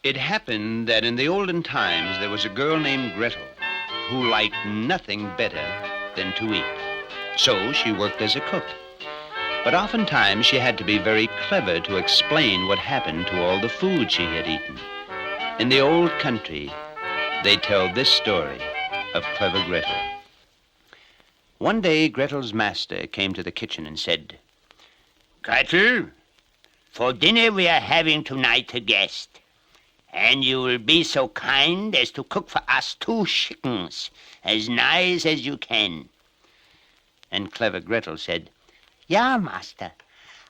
It happened that in the olden times there was a girl named Gretel who liked nothing better than to eat. So she worked as a cook. But oftentimes she had to be very clever to explain what happened to all the food she had eaten. In the old country, they tell this story of Clever Gretel. One day, Gretel's master came to the kitchen and said, "Gretel, for dinner we are having tonight a guest. And you will be so kind as to cook for us 2 chickens, as nice as you can." And Clever Gretel said, "Yeah, master.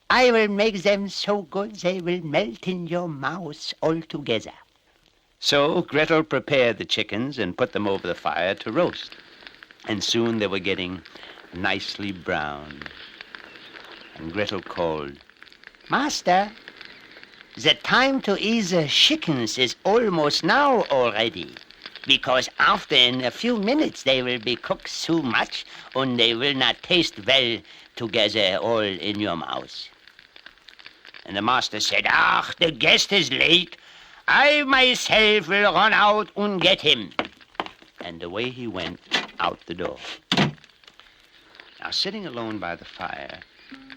I will make them so good they will melt in your mouth altogether." So Gretel prepared the chickens and put them over the fire to roast. And soon they were getting nicely brown. And Gretel called, "Master, the time to eat the chickens is almost now already, because after in a few minutes they will be cooked so much and they will not taste well together all in your mouth." And the master said, "Ach, the guest is late. I myself will run out and get him." And away he went out the door. Now, sitting alone by the fire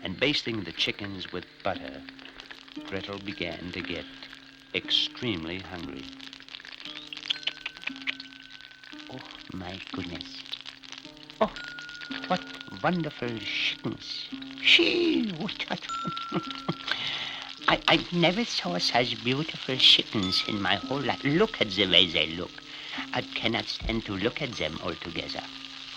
and basting the chickens with butter, Gretel began to get extremely hungry. Oh, my goodness. Oh, what wonderful chickens. Gee, what I never saw such beautiful chickens in my whole life. Look at the way they look. I cannot stand to look at them altogether.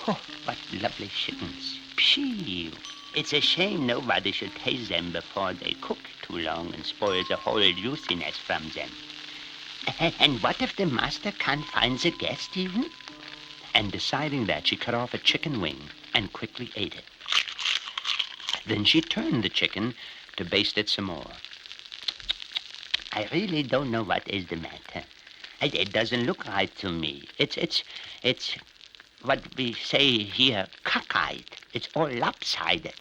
Oh, what lovely chickens. Phew. It's a shame nobody should taste them before they cook too long and spoil the whole juiciness from them. And what if the master can't find the guest even? And deciding that, she cut off a chicken wing and quickly ate it. Then she turned the chicken to baste it some more. I really don't know what is the matter. It doesn't look right to me. It's what we say here, cockeyed. It's all lopsided.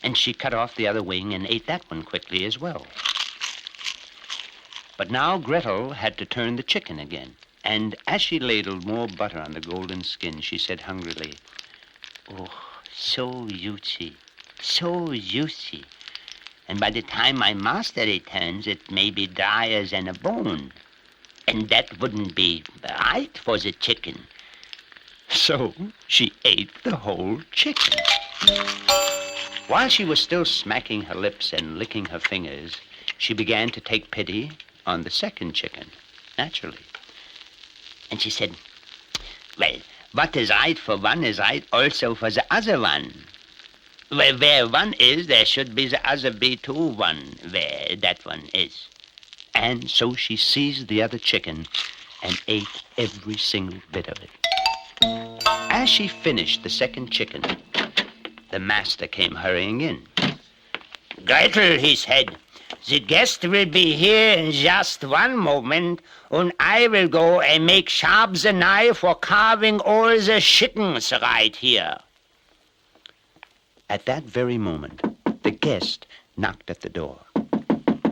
And she cut off the other wing and ate that one quickly as well. But now Gretel had to turn the chicken again. And as she ladled more butter on the golden skin, she said hungrily, "Oh, so juicy, so juicy. And by the time my master returns, it may be drier than a bone. And that wouldn't be right for the chicken." So she ate the whole chicken. While she was still smacking her lips and licking her fingers, she began to take pity on the second chicken, naturally. And she said, "Well, what is right for one is right also for the other one. Where one is, there should be the other be too, one where that one is." And so she seized the other chicken and ate every single bit of it. As she finished the second chicken, the master came hurrying in. "Gretel," he said, "the guest will be here in just one moment, and I will go and make sharp the knife for carving all the chickens right here." At that very moment, the guest knocked at the door.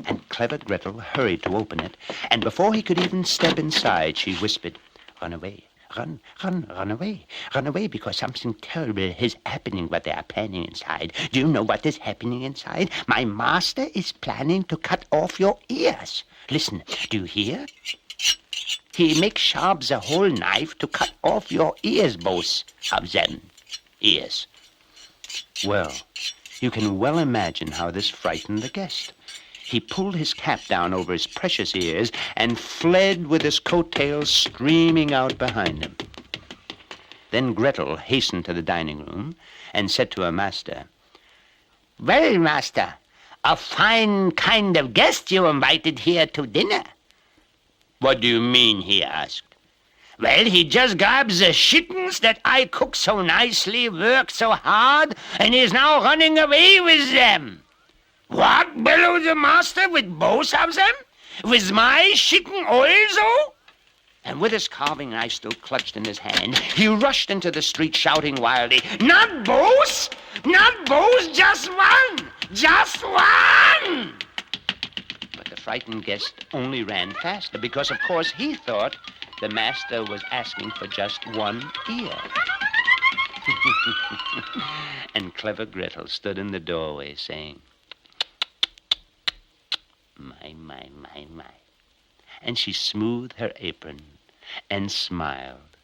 And Clever Gretel hurried to open it, and before he could even step inside, she whispered, "Run away. Run away, because something terrible is happening what they are planning inside. Do you know what is happening inside? My master is planning to cut off your ears. Listen, do you hear? He makes sharp the whole knife to cut off your ears, both of them ears." Well, you can well imagine how this frightened the guest. He pulled his cap down over his precious ears and fled with his coattails streaming out behind him. Then Gretel hastened to the dining room and said to her master, "Well, master, a fine kind of guest you invited here to dinner." "What do you mean?" he asked. "Well, he just grabs the chickens that I cook so nicely, worked so hard, and is now running away with them." "What?" bellowed the master, "with both of them? With my chicken also?" And with his carving knife still clutched in his hand, he rushed into the street shouting wildly, "Not both! Not both! Just one! Just one!" But the frightened guest only ran faster because, of course, he thought the master was asking for just one ear. And Clever Gretel stood in the doorway saying, my, my, my, my. And she smoothed her apron and smiled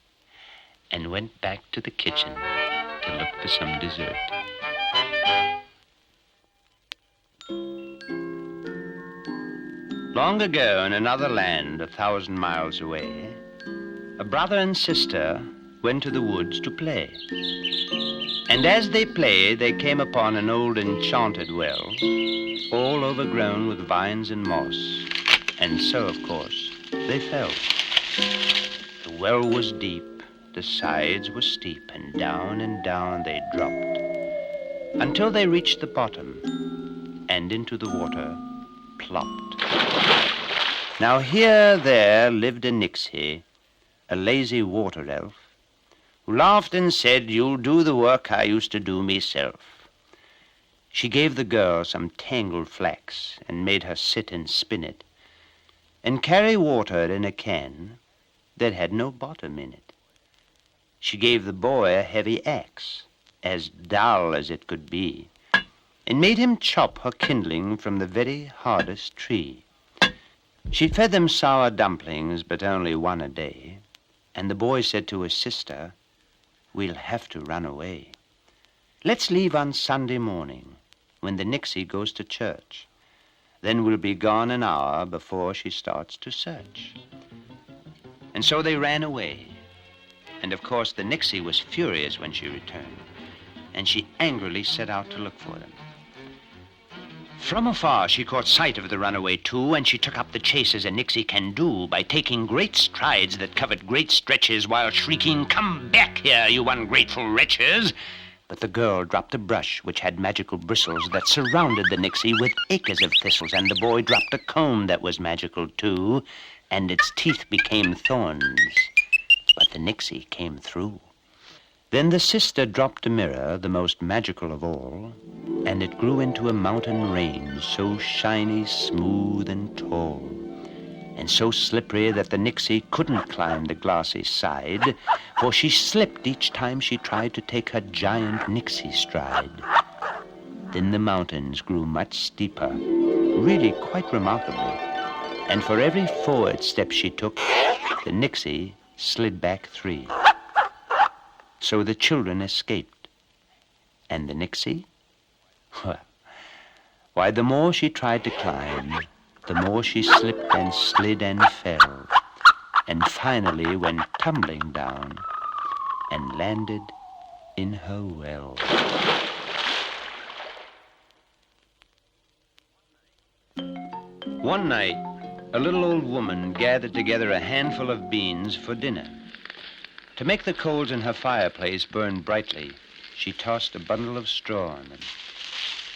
and went back to the kitchen to look for some dessert. Long ago, in another land 1,000 miles away, a brother and sister went to the woods to play. And as they played, they came upon an old enchanted well, all overgrown with vines and moss. And so, of course, they fell. The well was deep, the sides were steep, and down they dropped, until they reached the bottom, and into the water plopped. Now here there lived a Nixie, a lazy water elf, who laughed and said, "You'll do the work I used to do myself." She gave the girl some tangled flax and made her sit and spin it, and carry water in a can that had no bottom in it. She gave the boy a heavy axe, as dull as it could be, and made him chop her kindling from the very hardest tree. She fed them sour dumplings, but only one a day, and the boy said to his sister, "We'll have to run away. Let's leave on Sunday morning, when the Nixie goes to church. Then we'll be gone an hour before she starts to search." And so they ran away. And of course the Nixie was furious when she returned, and she angrily set out to look for them. From afar she caught sight of the runaway two, and she took up the chase as a Nixie can do, by taking great strides that covered great stretches, while shrieking, "Come back here, you ungrateful wretches!" But the girl dropped a brush which had magical bristles that surrounded the Nixie with acres of thistles, and the boy dropped a comb that was magical too, and its teeth became thorns. But the Nixie came through. Then the sister dropped a mirror, the most magical of all, and it grew into a mountain range, so shiny, smooth, and tall, and so slippery that the Nixie couldn't climb the glassy side, for she slipped each time she tried to take her giant Nixie stride. Then the mountains grew much steeper, really quite remarkably, and for every forward step she took, the Nixie slid back 3. So the children escaped. And the Nixie? Well, why, the more she tried to climb, the more she slipped and slid and fell, and finally went tumbling down and landed in her well. One night, a little old woman gathered together a handful of beans for dinner. To make the coals in her fireplace burn brightly, she tossed a bundle of straw on them.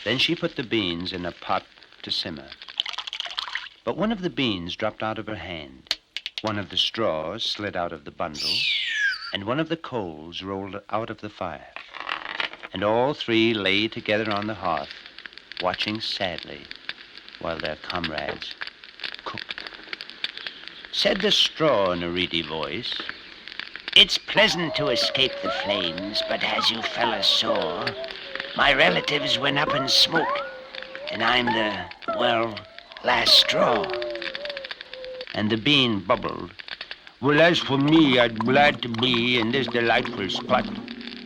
Then she put the beans in a pot to simmer. But one of the beans dropped out of her hand, one of the straws slid out of the bundle, and one of the coals rolled out of the fire. And all 3 lay together on the hearth, watching sadly while their comrades cooked. Said the straw in a reedy voice, "It's pleasant to escape the flames, but as you fellas saw, my relatives went up in smoke, and I'm the, well, last straw." And the bean bubbled, "Well, as for me, I'd glad to be in this delightful spot,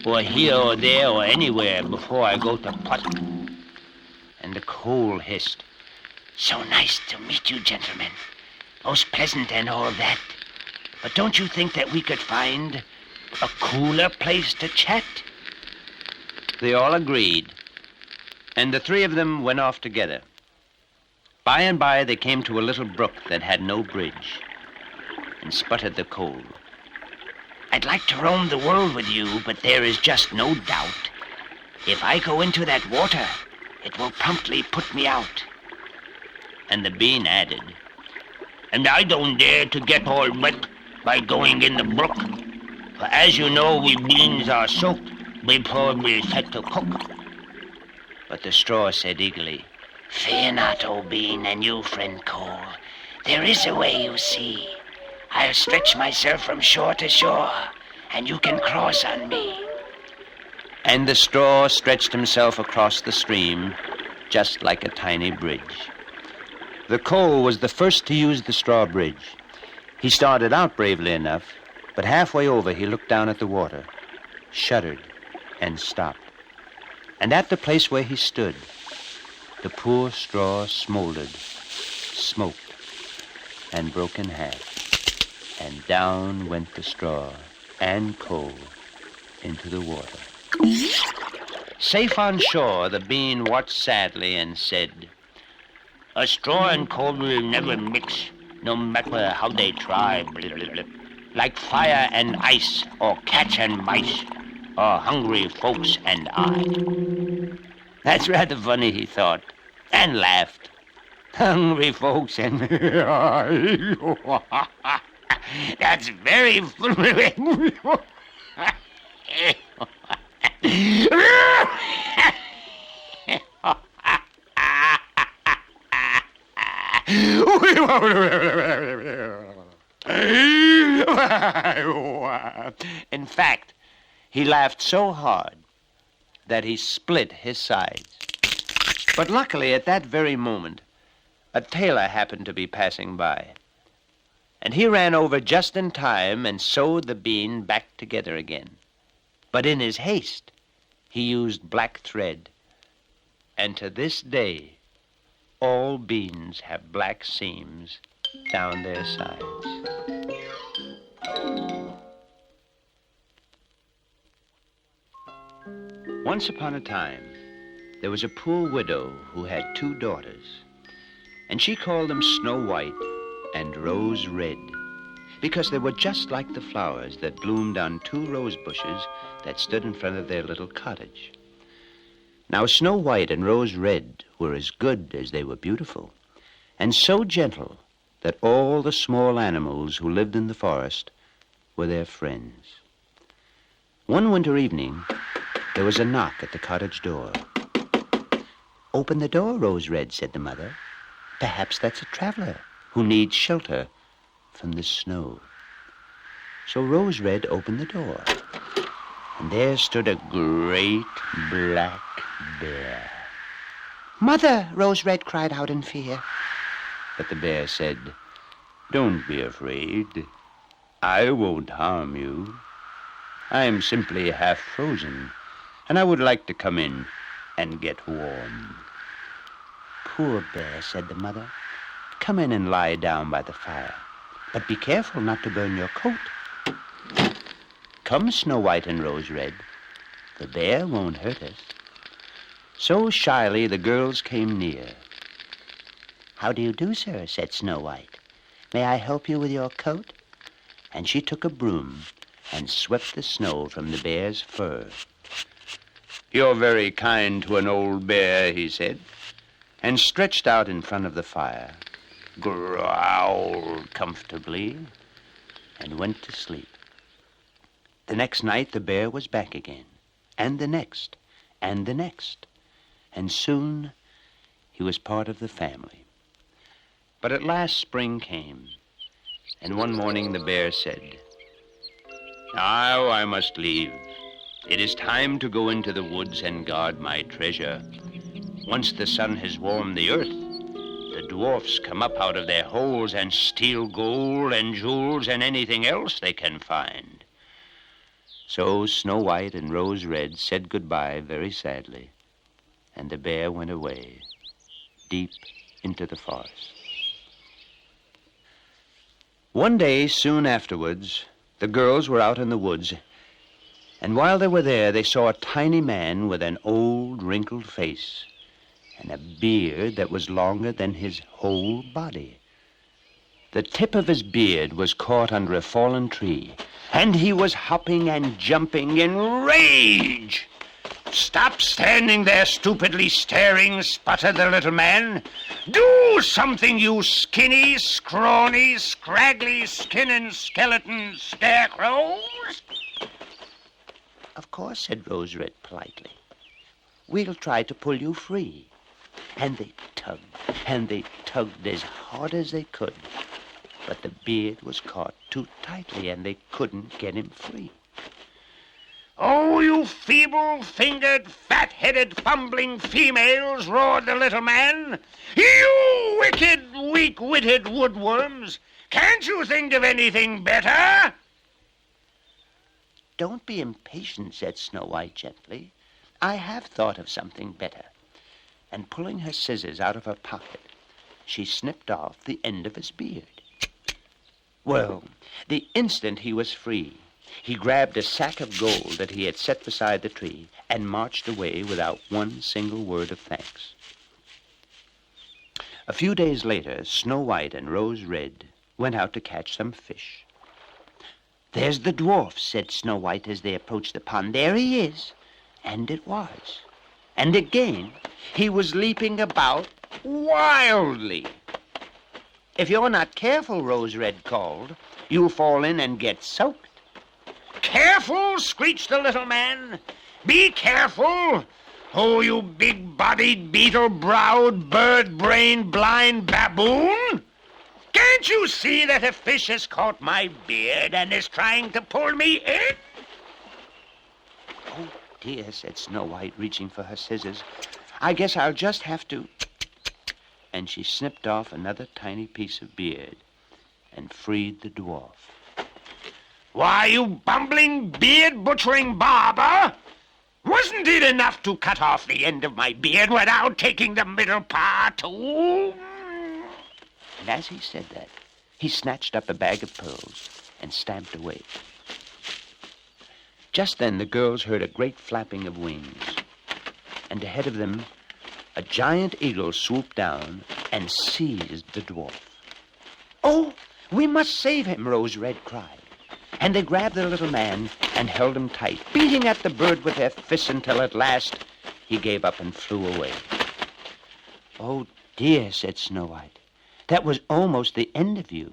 or here or there or anywhere before I go to pot." And the coal hissed, "So nice to meet you, gentlemen. Most pleasant and all that. But don't you think that we could find a cooler place to chat?" They all agreed, and the 3 of them went off together. By and by they came to a little brook that had no bridge, and sputtered the coal. "I'd like to roam the world with you, but there is just no doubt. If I go into that water, it will promptly put me out." And the bean added, "And I don't dare to get all wet by going in the brook. For as you know, we beans are soaked before we set to cook." But the straw said eagerly, Fear not, O Bean, and you, friend Cole. There is a way, you see. I'll stretch myself from shore to shore, and you can cross on me. And the straw stretched himself across the stream, just like a tiny bridge. The coal was the first to use the straw bridge. He started out bravely enough, but halfway over he looked down at the water, shuddered, and stopped. And at the place where he stood, the poor straw smoldered, smoked, and broke in half. And down went the straw and coal into the water. Safe on shore, the Bean watched sadly and said, A straw and coal will never mix, no matter how they try. Like fire and ice, or cats and mice, or hungry folks and I. That's rather funny, he thought, and laughed. Hungry folks and I. That's very funny. In fact, he laughed so hard that he split his sides. But luckily, at that very moment, a tailor happened to be passing by. And he ran over just in time and sewed the Bean back together again. But in his haste, he used black thread. And to this day, all beans have black seams down their sides. Once upon a time, there was a poor widow who had 2 daughters, and she called them Snow White and Rose Red, because they were just like the flowers that bloomed on 2 rose bushes that stood in front of their little cottage. Now Snow White and Rose Red were as good as they were beautiful, and so gentle that all the small animals who lived in the forest were their friends. One winter evening, there was a knock at the cottage door. "Open the door, Rose Red," said the mother. "Perhaps that's a traveler who needs shelter from the snow." So Rose Red opened the door, and there stood a great black bear. "Mother!" Rose Red cried out in fear. But the bear said, "Don't be afraid. I won't harm you. I'm simply half frozen, and I would like to come in and get warm." "Poor bear," said the mother. "Come in and lie down by the fire, but be careful not to burn your coat." "Come, Snow White and Rose Red. The bear won't hurt us." So shyly the girls came near. "How do you do, sir?" said Snow White. "May I help you with your coat?" And she took a broom and swept the snow from the bear's fur. "You're very kind to an old bear," he said, and stretched out in front of the fire, growled comfortably, and went to sleep. The next night the bear was back again, and the next, and the next, and soon he was part of the family. But at last spring came, and one morning the bear said, "Now I must leave. It is time to go into the woods and guard my treasure. Once the sun has warmed the earth, the dwarfs come up out of their holes and steal gold and jewels and anything else they can find." So Snow White and Rose Red said goodbye very sadly, and the bear went away, deep into the forest. One day, soon afterwards, the girls were out in the woods, and while they were there, they saw a tiny man with an old, wrinkled face and a beard that was longer than his whole body. The tip of his beard was caught under a fallen tree, and he was hopping and jumping in rage. "Stop standing there stupidly staring," sputtered the little man. "Do something, you skinny, scrawny, scraggly skin and skeleton scarecrows." "Of course," said Rose Red politely. "We'll try to pull you free. and they tugged as hard as they could. But the beard was caught too tightly, and they couldn't get him free. "Oh, you feeble-fingered, fat-headed, fumbling females," roared the little man. "You wicked, weak-witted woodworms! Can't you think of anything better?" "Don't be impatient," said Snow White gently. "I have thought of something better." And pulling her scissors out of her pocket, she snipped off the end of his beard. Well, the instant he was free, he grabbed a sack of gold that he had set beside the tree and marched away without one single word of thanks. A few days later, Snow White and Rose Red went out to catch some fish. "There's the dwarf," said Snow White as they approached the pond. "There he is." And it was. And again, he was leaping about wildly. "If you're not careful," Rose Red called, "you'll fall in and get soaked." "Careful!" screeched the little man. "Be careful! Oh, you big-bodied, beetle-browed, bird-brained, blind baboon! Can't you see that a fish has caught my beard and is trying to pull me in?" "Oh, dear," said Snow White, reaching for her scissors. "I guess I'll just have to..." And she snipped off another tiny piece of beard and freed the dwarf. "Why, you bumbling, beard-butchering barber! Wasn't it enough to cut off the end of my beard without taking the middle part too?" And as he said that, he snatched up a bag of pearls and stamped away. Just then the girls heard a great flapping of wings, and ahead of them a giant eagle swooped down and seized the dwarf. "Oh, we must save him," Rose Red cried. And they grabbed the little man and held him tight, beating at the bird with their fists until at last he gave up and flew away. "Oh, dear," said Snow White. "That was almost the end of you."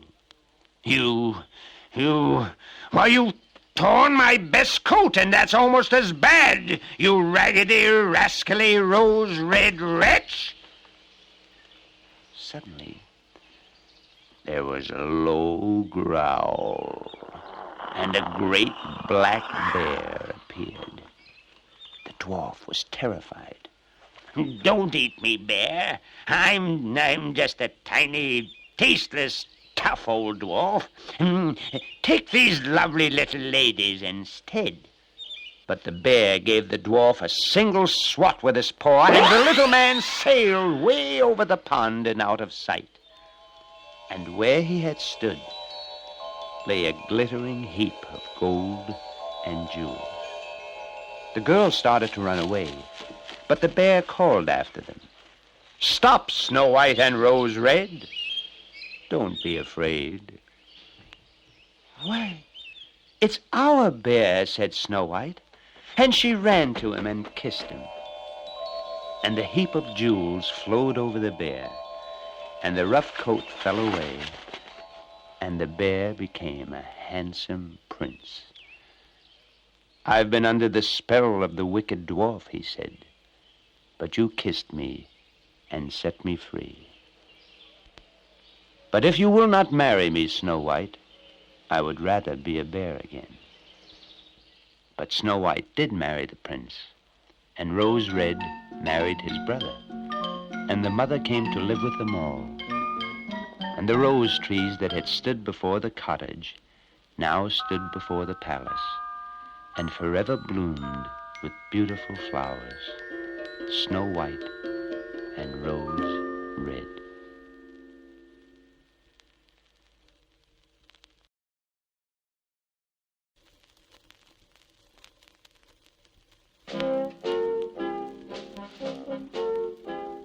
Why, you've torn my best coat, and that's almost as bad, you raggedy, rascally, rose-red wretch." Suddenly, there was a low growl, and a great black bear appeared. The dwarf was terrified. "Don't eat me, bear. I'm just a tiny, tasteless, tough old dwarf. Take these lovely little ladies instead." But the bear gave the dwarf a single swat with his paw, and the little man sailed way over the pond and out of sight. And where he had stood lay a glittering heap of gold and jewels. The girls started to run away, but the bear called after them. "Stop, Snow White and Rose Red. Don't be afraid." "Why, it's our bear," said Snow White, and she ran to him and kissed him. And the heap of jewels flowed over the bear, and the rough coat fell away, and the bear became a handsome prince. "I've been under the spell of the wicked dwarf," he said, "but you kissed me and set me free. But if you will not marry me, Snow White, I would rather be a bear again." But Snow White did marry the prince, and Rose Red married his brother, and the mother came to live with them all. And the rose trees that had stood before the cottage now stood before the palace, and forever bloomed with beautiful flowers, Snow White and Rose Red.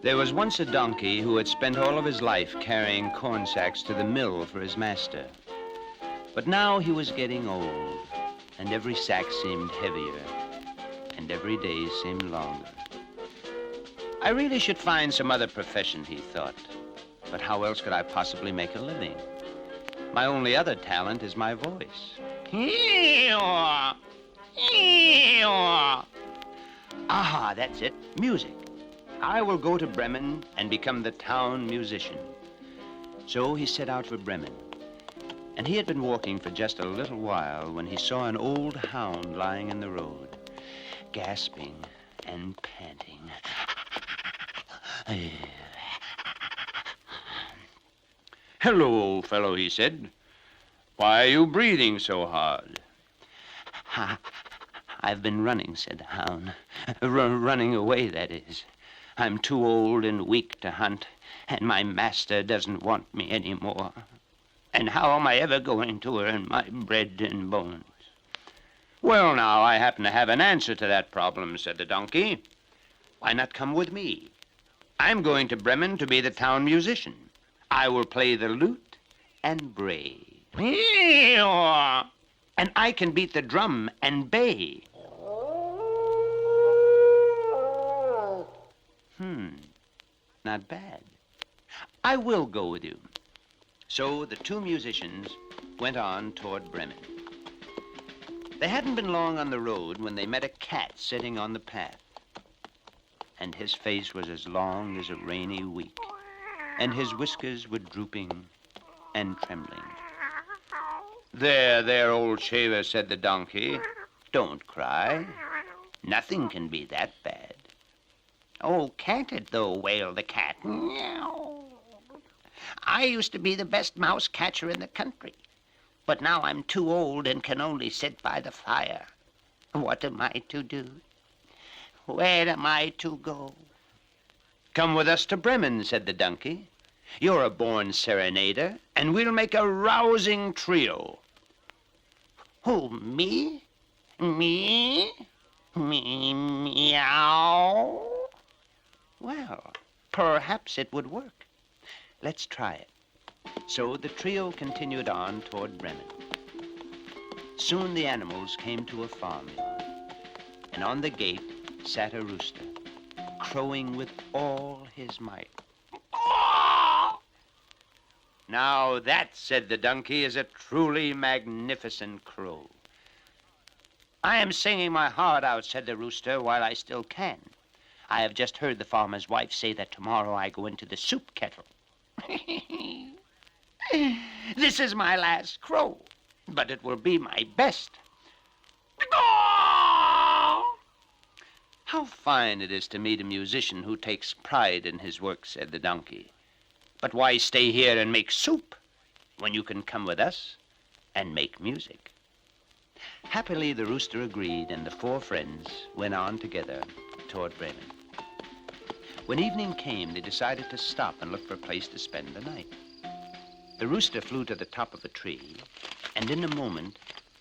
There was once a donkey who had spent all of his life carrying corn sacks to the mill for his master. But now he was getting old, and every sack seemed heavier, and every day seemed longer. I really should find some other profession, he thought. But how else could I possibly make a living? My only other talent is my voice. Aha, that's it, music. I will go to Bremen and become the town musician. So he set out for Bremen. And he had been walking for just a little while when he saw an old hound lying in the road, gasping and panting. "Hello, old fellow," he said. "Why are you breathing so hard?" "I've been running," said the hound. Running away, that is. I'm too old and weak to hunt, and my master doesn't want me anymore. And how am I ever going to earn my bread and bones?" "Well, now, I happen to have an answer to that problem," said the donkey. "Why not come with me? I'm going to Bremen to be the town musician. I will play the lute and bray. And I can beat the drum and bay. Not bad. I will go with you." So the two musicians went on toward Bremen. They hadn't been long on the road when they met a cat sitting on the path. And his face was as long as a rainy week, and his whiskers were drooping and trembling. There, old shaver," said the donkey. "Don't cry. Nothing can be that bad." "Oh, can't it, though?" wailed the cat. "I used to be the best mouse catcher in the country, but now I'm too old and can only sit by the fire. What am I to do? Where am I to go?" "Come with us to Bremen," said the donkey. "You're a born serenader, and we'll make a rousing trio." "Who, me? Me? Meow?" Well, perhaps it would work. Let's try it. So the trio continued on toward Bremen. Soon the animals came to a farmyard, and on the gate sat a rooster, crowing with all his might. "Now that," said the donkey, "is a truly magnificent crow." "I am singing my heart out," said the rooster, "while I still can. I have just heard the farmer's wife say that tomorrow I go into the soup kettle. This is my last crow, but it will be my best." "How fine it is to meet a musician who takes pride in his work," said the donkey. "But why stay here and make soup when you can come with us and make music?" Happily, the rooster agreed, and the four friends went on together toward Bremen. When evening came, they decided to stop and look for a place to spend the night. The rooster flew to the top of a tree, and in a moment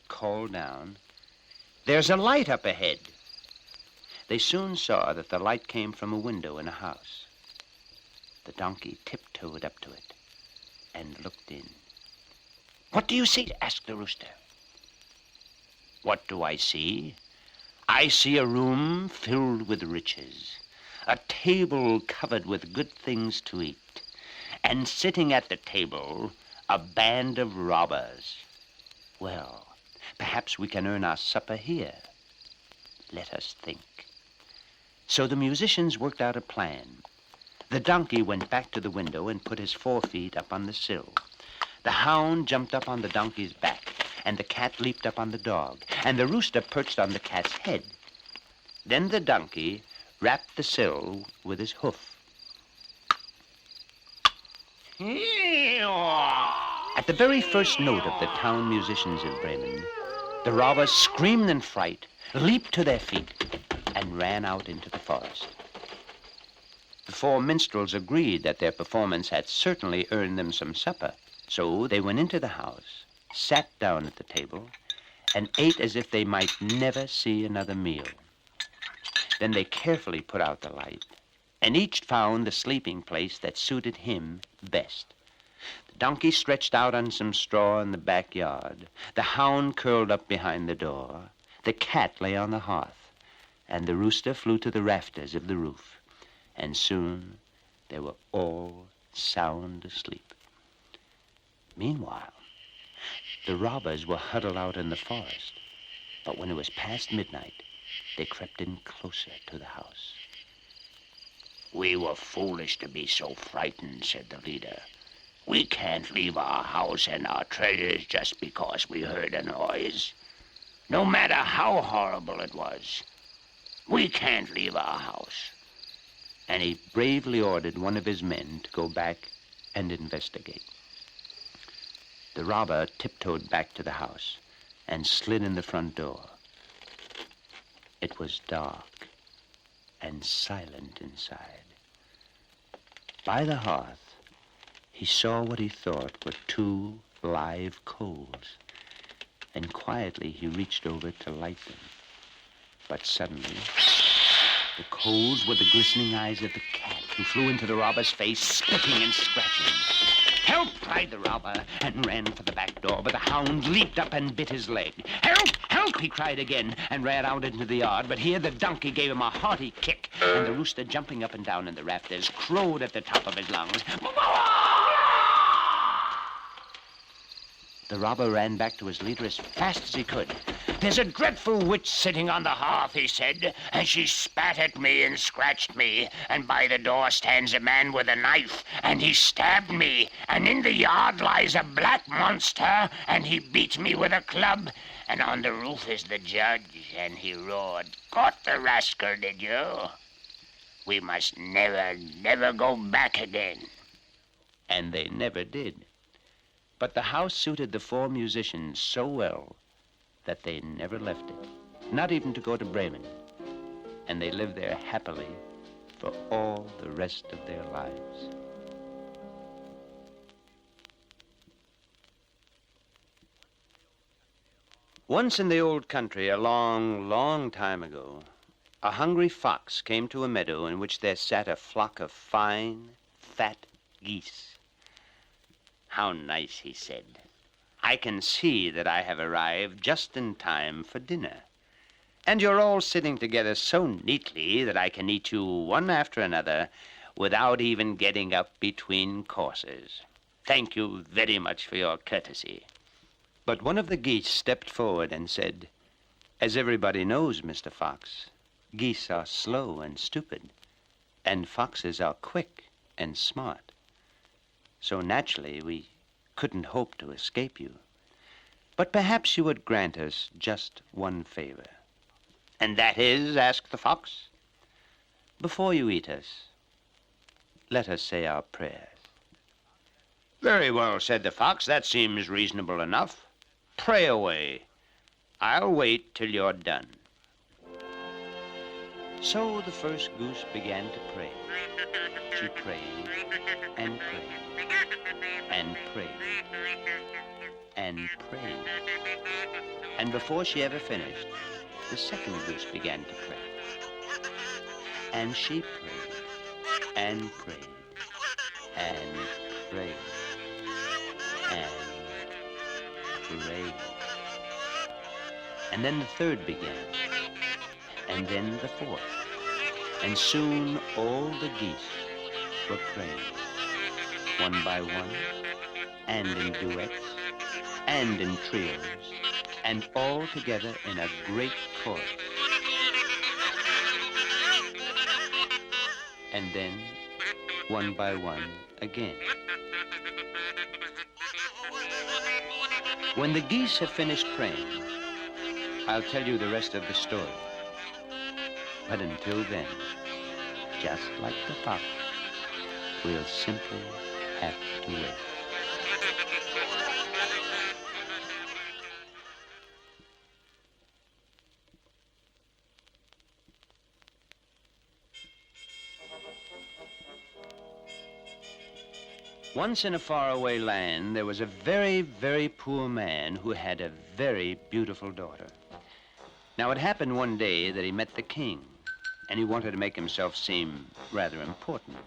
called down, "There's a light up ahead." They soon saw that the light came from a window in a house. The donkey tiptoed up to it and looked in. "What do you see?" asked the rooster. "What do I see? I see a room filled with riches, a table covered with good things to eat, and sitting at the table, a band of robbers. Well, perhaps we can earn our supper here. Let us think." So the musicians worked out a plan. The donkey went back to the window and put his 4 feet up on the sill. The hound jumped up on the donkey's back, and the cat leaped up on the dog, and the rooster perched on the cat's head. Then the donkey rapped the sill with his hoof. At the very first note of the town musicians of Bremen, the robbers screamed in fright, leaped to their feet, and ran out into the forest. The 4 minstrels agreed that their performance had certainly earned them some supper, so they went into the house, sat down at the table, and ate as if they might never see another meal. Then they carefully put out the light, and each found the sleeping place that suited him best. The donkey stretched out on some straw in the backyard, the hound curled up behind the door, the cat lay on the hearth, and the rooster flew to the rafters of the roof, and soon they were all sound asleep. Meanwhile, the robbers were huddled out in the forest, but when it was past midnight, they crept in closer to the house. We were foolish to be so frightened, said the leader. We can't leave our house and our treasures just because we heard a noise. No matter how horrible it was, we can't leave our house. And he bravely ordered one of his men to go back and investigate. The robber tiptoed back to the house and slid in the front door. It was dark and silent inside. By the hearth, he saw what he thought were 2 live coals, and quietly he reached over to light them. But suddenly, the coals were the glistening eyes of the cat, who flew into the robber's face, spitting and scratching. "Help!" cried the robber, and ran for the back door, but the hound leaped up and bit his leg. "Help! Help!" he cried again, and ran out into the yard, but here the donkey gave him a hearty kick, and the rooster, jumping up and down in the rafters, crowed at the top of his lungs. The robber ran back to his leader as fast as he could. "There's a dreadful witch sitting on the hearth," he said, "and she spat at me and scratched me, and by the door stands a man with a knife, and he stabbed me, and in the yard lies a black monster, and he beat me with a club, and on the roof is the judge, and he roared, 'Caught the rascal, did you? We must never go back again.'" And they never did. But the house suited the 4 musicians so well that they never left it, not even to go to Bremen. And they lived there happily for all the rest of their lives. Once in the old country, a long, long time ago, a hungry fox came to a meadow in which there sat a flock of fine, fat geese. "How nice," he said. "I can see that I have arrived just in time for dinner. And you're all sitting together so neatly that I can eat you one after another without even getting up between courses. Thank you very much for your courtesy." But one of the geese stepped forward and said, "As everybody knows, Mr. Fox, geese are slow and stupid, and foxes are quick and smart. So naturally, we couldn't hope to escape you. But perhaps you would grant us just one favor." "And that is?" asked the fox. "Before you eat us, let us say our prayers." "Very well," said the fox. "That seems reasonable enough. Pray away. I'll wait till you're done." So the first goose began to pray. She prayed and prayed and prayed and prayed. And before she ever finished, the second goose began to pray. And she prayed and prayed and prayed and prayed. And then the third began, and then the fourth. And soon all the geese were praying, one by one, and in duets, and in trios, and all together in a great chorus. And then, one by one, again. When the geese have finished praying, I'll tell you the rest of the story. But until then, just like the fox, we'll simply have to wait. Once in a faraway land, there was a very, very poor man who had a very beautiful daughter. Now, it happened one day that he met the king, and he wanted to make himself seem rather important.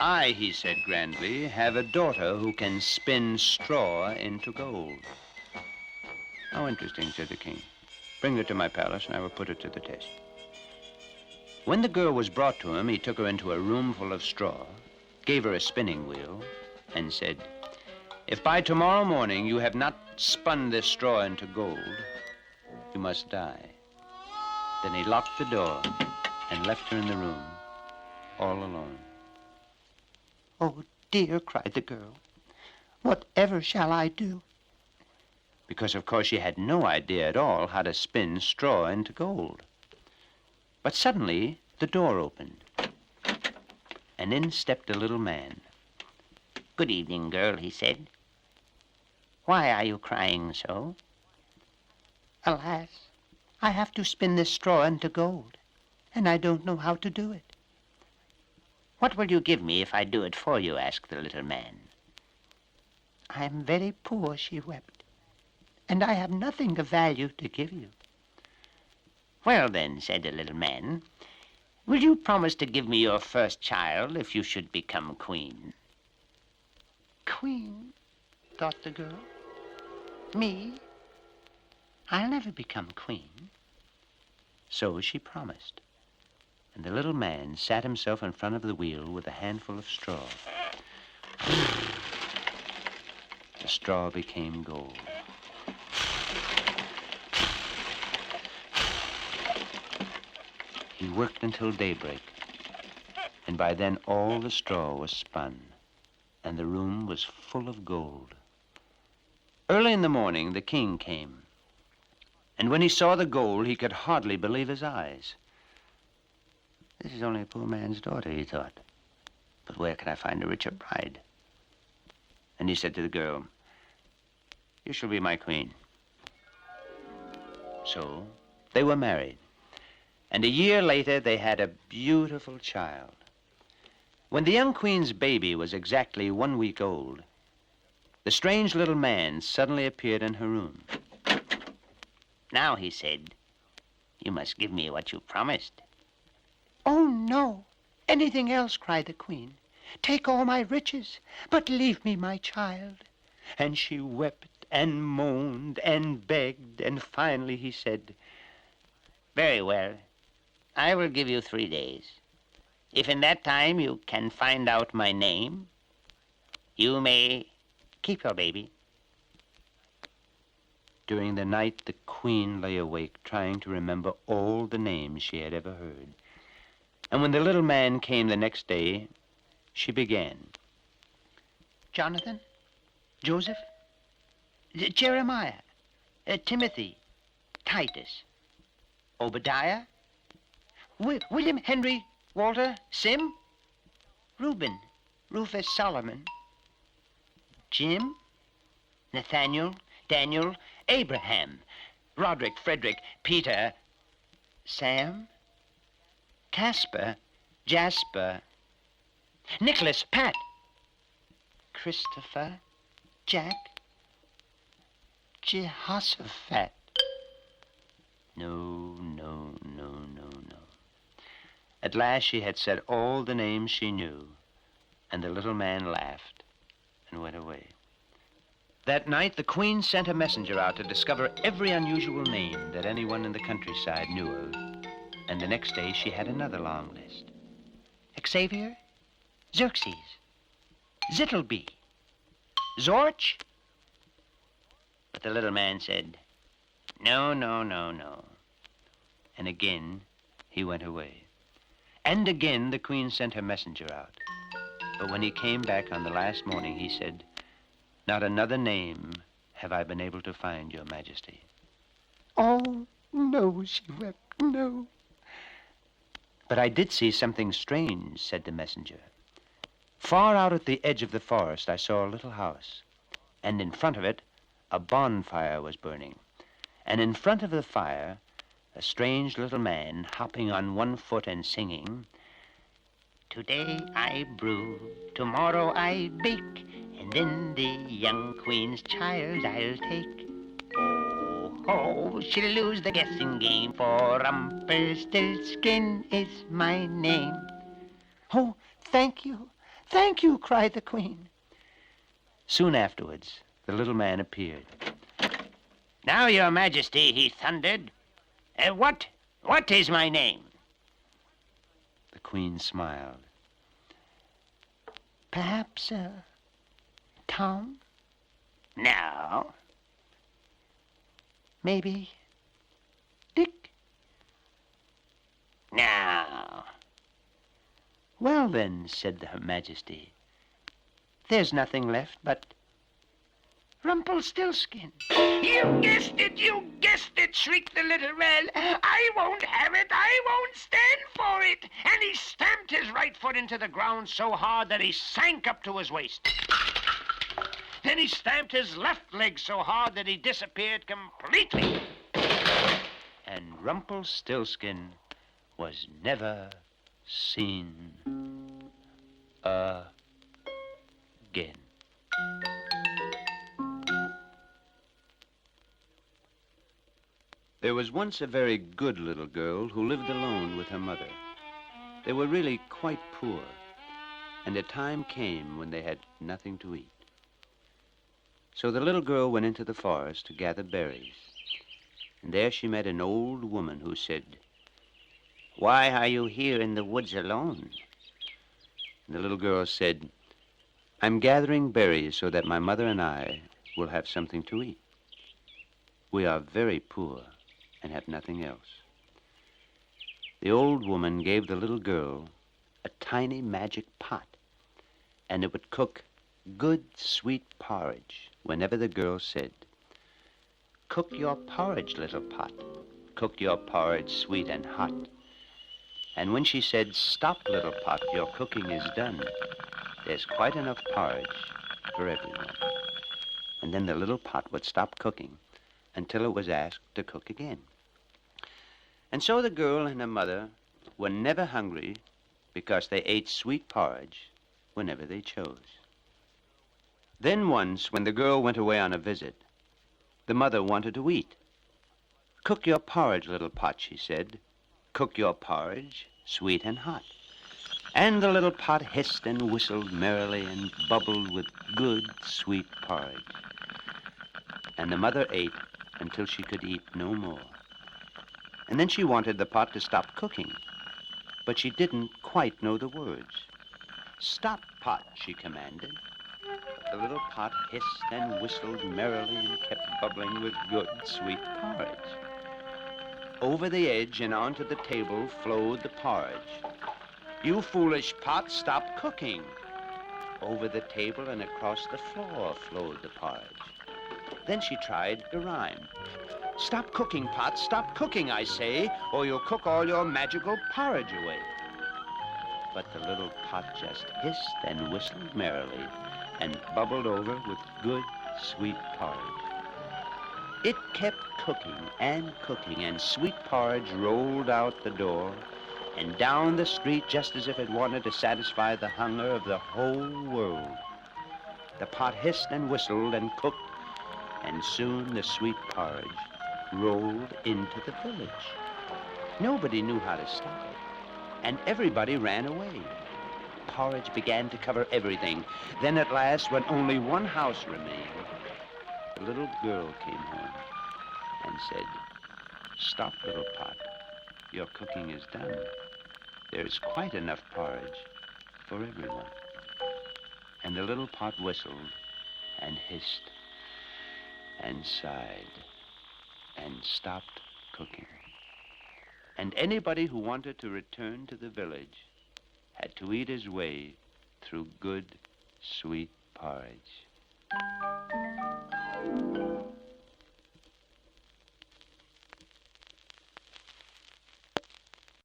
"I," he said grandly, "have a daughter who can spin straw into gold." "How interesting," said the king. "Bring her to my palace, and I will put her to the test." When the girl was brought to him, he took her into a room full of straw, gave her a spinning wheel, and said, "If by tomorrow morning you have not spun this straw into gold, you must die." Then he locked the door and left her in the room all alone. Oh, dear, cried the girl. Whatever shall I do? Because, of course, she had no idea at all how to spin straw into gold. But suddenly, the door opened, and in stepped a little man. Good evening, girl, he said. Why are you crying so? Alas, I have to spin this straw into gold, and I don't know how to do it. What will you give me if I do it for you? Asked the little man. I am very poor, she wept, and I have nothing of value to give you. Well, then, said the little man, will you promise to give me your first child if you should become queen? Queen, thought the girl. Me? I'll never become queen. So she promised, and the little man sat himself in front of the wheel with a handful of straw. The straw became gold. He worked until daybreak, and by then all the straw was spun, and the room was full of gold. Early in the morning, the king came, and when he saw the gold, he could hardly believe his eyes. This is only a poor man's daughter, he thought, but where can I find a richer bride? And he said to the girl, you shall be my queen. So they were married, and a year later they had a beautiful child. When the young queen's baby was exactly 1 week old, the strange little man suddenly appeared in her room. Now, he said, you must give me what you promised. Oh, no. Anything else, cried the queen. Take all my riches, but leave me my child. And she wept and moaned and begged, and finally he said, very well. I will give you 3 days. If in that time you can find out my name, you may keep your baby. During the night, the queen lay awake, trying to remember all the names she had ever heard. And when the little man came the next day, she began. Jonathan, Joseph, Jeremiah, Timothy, Titus, Obadiah, William, Henry, Walter, Sim, Reuben, Rufus, Solomon, Jim, Nathaniel, Daniel, Abraham, Roderick, Frederick, Peter, Sam, Casper, Jasper, Nicholas, Pat, Christopher, Jack, Jehoshaphat. No, no, no, no, no. At last she had said all the names she knew, and the little man laughed and went away. That night, the queen sent a messenger out to discover every unusual name that anyone in the countryside knew of. And the next day, she had another long list. Xavier, Xerxes, Zittleby, Zorch. But the little man said, no, no, no, no. And again, he went away. And again, the queen sent her messenger out. But when he came back on the last morning, he said, not another name have I been able to find, Your Majesty. Oh, no, she wept, no. But I did see something strange, said the messenger. Far out at the edge of the forest, I saw a little house, and in front of it, a bonfire was burning. And in front of the fire, a strange little man hopping on 1 foot and singing, today I brew, tomorrow I bake, and then the young queen's child I'll take. Oh, oh, she'll lose the guessing game, for Rumpelstiltskin is my name. Oh, thank you, cried the queen. Soon afterwards, the little man appeared. Now, Your Majesty, he thundered, what is my name? The queen smiled. Perhaps, Tom? No. Maybe Dick? No. Well, then, said Her Majesty, there's nothing left but Rumpelstiltskin. You guessed it, shrieked the little man. I won't have it, I won't stand for it. And he stamped his right foot into the ground so hard that he sank up to his waist. Then he stamped his left leg so hard that he disappeared completely. And Rumpelstiltskin was never seen again. There was once a very good little girl who lived alone with her mother. They were really quite poor, and a time came when they had nothing to eat. So the little girl went into the forest to gather berries, and there she met an old woman who said, Why are you here in the woods alone? and the little girl said, I'm gathering berries so that my mother and I will have something to eat. We are very poor and have nothing else. The old woman gave the little girl a tiny magic pot, and it would cook good sweet porridge whenever the girl said, Cook your porridge, little pot. Cook your porridge sweet and hot. And when she said, Stop, little pot, your cooking is done, there's quite enough porridge for everyone. And then the little pot would stop cooking until it was asked to cook again. And so the girl and her mother were never hungry because they ate sweet porridge whenever they chose. Then once, when the girl went away on a visit, the mother wanted to eat. Cook your porridge, little pot, she said. Cook your porridge, sweet and hot. And the little pot hissed and whistled merrily and bubbled with good, sweet porridge. And the mother ate until she could eat no more. And then she wanted the pot to stop cooking, but she didn't quite know the words. Stop, pot, she commanded. But the little pot hissed and whistled merrily and kept bubbling with good, sweet porridge. Over the edge and onto the table flowed the porridge. You foolish pot, stop cooking. Over the table and across the floor flowed the porridge. Then she tried to rhyme. Stop cooking, pot, stop cooking, I say, or you'll cook all your magical porridge away. But the little pot just hissed and whistled merrily and bubbled over with good, sweet porridge. It kept cooking, and sweet porridge rolled out the door and down the street just as if it wanted to satisfy the hunger of the whole world. The pot hissed and whistled and cooked, and soon the sweet porridge rolled into the village. Nobody knew how to stop it, and everybody ran away. Porridge began to cover everything. Then at last, when only one house remained, the little girl came home and said, Stop, little pot. Your cooking is done. There's quite enough porridge for everyone. And the little pot whistled and hissed and sighed and stopped cooking. And anybody who wanted to return to the village had to eat his way through good, sweet porridge.